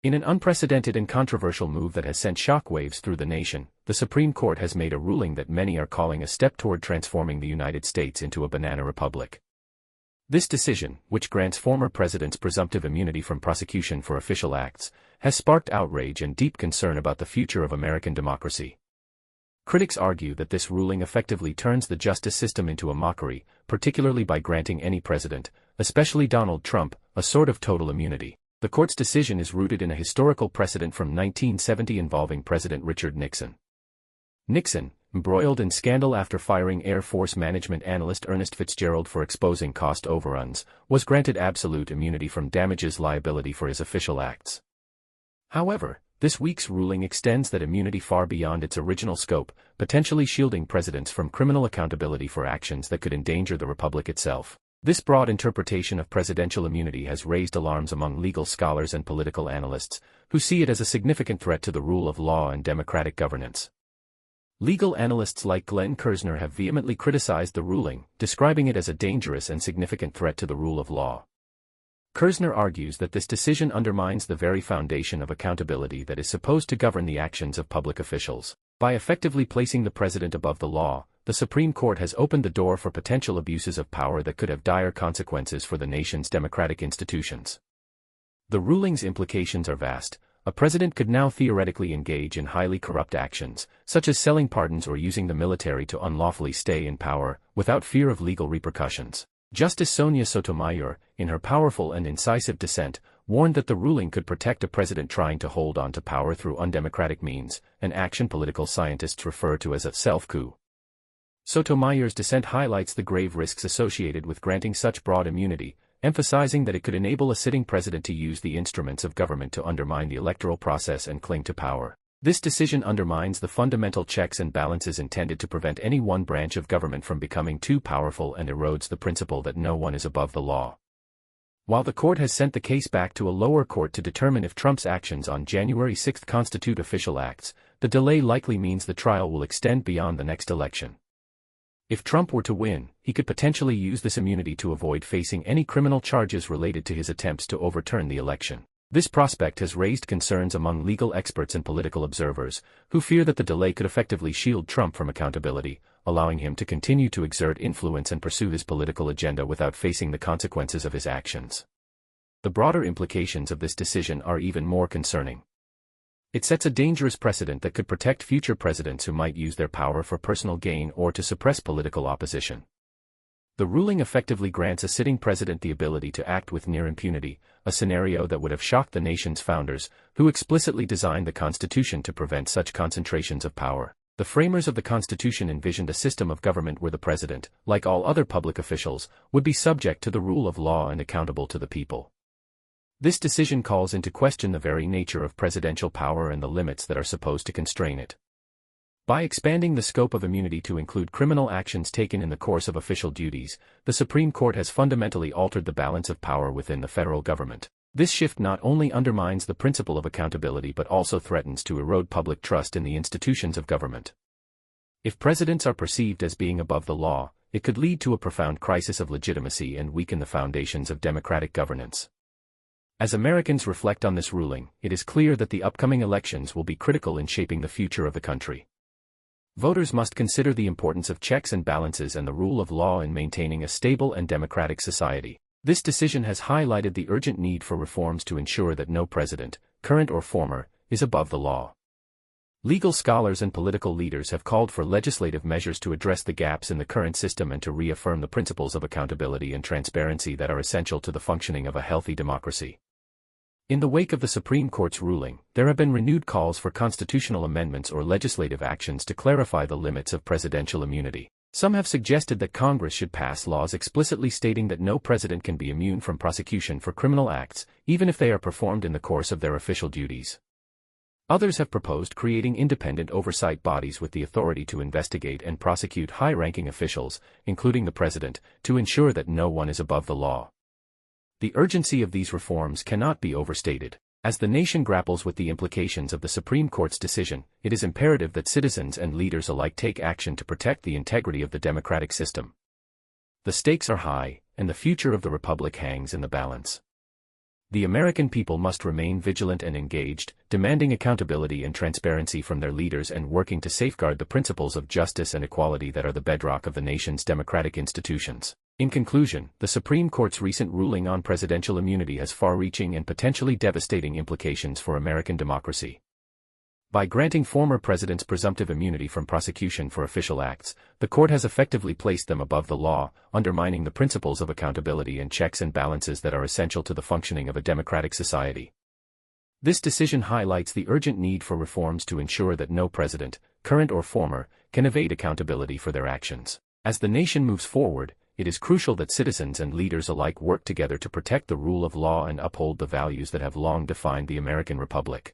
In an unprecedented and controversial move that has sent shockwaves through the nation, the Supreme Court has made a ruling that many are calling a step toward transforming the United States into a banana republic. This decision, which grants former presidents presumptive immunity from prosecution for official acts, has sparked outrage and deep concern about the future of American democracy. Critics argue that this ruling effectively turns the justice system into a mockery, particularly by granting any president, especially Donald Trump, a sort of total immunity. The court's decision is rooted in a historical precedent from 1970 involving President Richard Nixon. Nixon, embroiled in scandal after firing Air Force management analyst Ernest Fitzgerald for exposing cost overruns, was granted absolute immunity from damages liability for his official acts. However, this week's ruling extends that immunity far beyond its original scope, potentially shielding presidents from criminal accountability for actions that could endanger the republic itself. This broad interpretation of presidential immunity has raised alarms among legal scholars and political analysts, who see it as a significant threat to the rule of law and democratic governance. Legal analysts like Glenn Kirschner have vehemently criticized the ruling, describing it as a dangerous and significant threat to the rule of law. Kirschner argues that this decision undermines the very foundation of accountability that is supposed to govern the actions of public officials. By effectively placing the president above the law, the Supreme Court has opened the door for potential abuses of power that could have dire consequences for the nation's democratic institutions. The ruling's implications are vast. A president could now theoretically engage in highly corrupt actions, such as selling pardons or using the military to unlawfully stay in power, without fear of legal repercussions. Justice Sonia Sotomayor, in her powerful and incisive dissent, warned that the ruling could protect a president trying to hold on to power through undemocratic means, an action political scientists refer to as a self-coup. Sotomayor's dissent highlights the grave risks associated with granting such broad immunity, emphasizing that it could enable a sitting president to use the instruments of government to undermine the electoral process and cling to power. This decision undermines the fundamental checks and balances intended to prevent any one branch of government from becoming too powerful and erodes the principle that no one is above the law. While the court has sent the case back to a lower court to determine if Trump's actions on January 6 constitute official acts, the delay likely means the trial will extend beyond the next election. If Trump were to win, he could potentially use this immunity to avoid facing any criminal charges related to his attempts to overturn the election. This prospect has raised concerns among legal experts and political observers, who fear that the delay could effectively shield Trump from accountability, allowing him to continue to exert influence and pursue his political agenda without facing the consequences of his actions. The broader implications of this decision are even more concerning. It sets a dangerous precedent that could protect future presidents who might use their power for personal gain or to suppress political opposition. The ruling effectively grants a sitting president the ability to act with near impunity, a scenario that would have shocked the nation's founders, who explicitly designed the Constitution to prevent such concentrations of power. The framers of the Constitution envisioned a system of government where the president, like all other public officials, would be subject to the rule of law and accountable to the people. This decision calls into question the very nature of presidential power and the limits that are supposed to constrain it. By expanding the scope of immunity to include criminal actions taken in the course of official duties, the Supreme Court has fundamentally altered the balance of power within the federal government. This shift not only undermines the principle of accountability but also threatens to erode public trust in the institutions of government. If presidents are perceived as being above the law, it could lead to a profound crisis of legitimacy and weaken the foundations of democratic governance. As Americans reflect on this ruling, it is clear that the upcoming elections will be critical in shaping the future of the country. Voters must consider the importance of checks and balances and the rule of law in maintaining a stable and democratic society. This decision has highlighted the urgent need for reforms to ensure that no president, current or former, is above the law. Legal scholars and political leaders have called for legislative measures to address the gaps in the current system and to reaffirm the principles of accountability and transparency that are essential to the functioning of a healthy democracy. In the wake of the Supreme Court's ruling, there have been renewed calls for constitutional amendments or legislative actions to clarify the limits of presidential immunity. Some have suggested that Congress should pass laws explicitly stating that no president can be immune from prosecution for criminal acts, even if they are performed in the course of their official duties. Others have proposed creating independent oversight bodies with the authority to investigate and prosecute high-ranking officials, including the president, to ensure that no one is above the law. The urgency of these reforms cannot be overstated. As the nation grapples with the implications of the Supreme Court's decision, it is imperative that citizens and leaders alike take action to protect the integrity of the democratic system. The stakes are high, and the future of the republic hangs in the balance. The American people must remain vigilant and engaged, demanding accountability and transparency from their leaders and working to safeguard the principles of justice and equality that are the bedrock of the nation's democratic institutions. In conclusion, the Supreme Court's recent ruling on presidential immunity has far-reaching and potentially devastating implications for American democracy. By granting former presidents presumptive immunity from prosecution for official acts, the court has effectively placed them above the law, undermining the principles of accountability and checks and balances that are essential to the functioning of a democratic society. This decision highlights the urgent need for reforms to ensure that no president, current or former, can evade accountability for their actions. As the nation moves forward, it is crucial that citizens and leaders alike work together to protect the rule of law and uphold the values that have long defined the American Republic.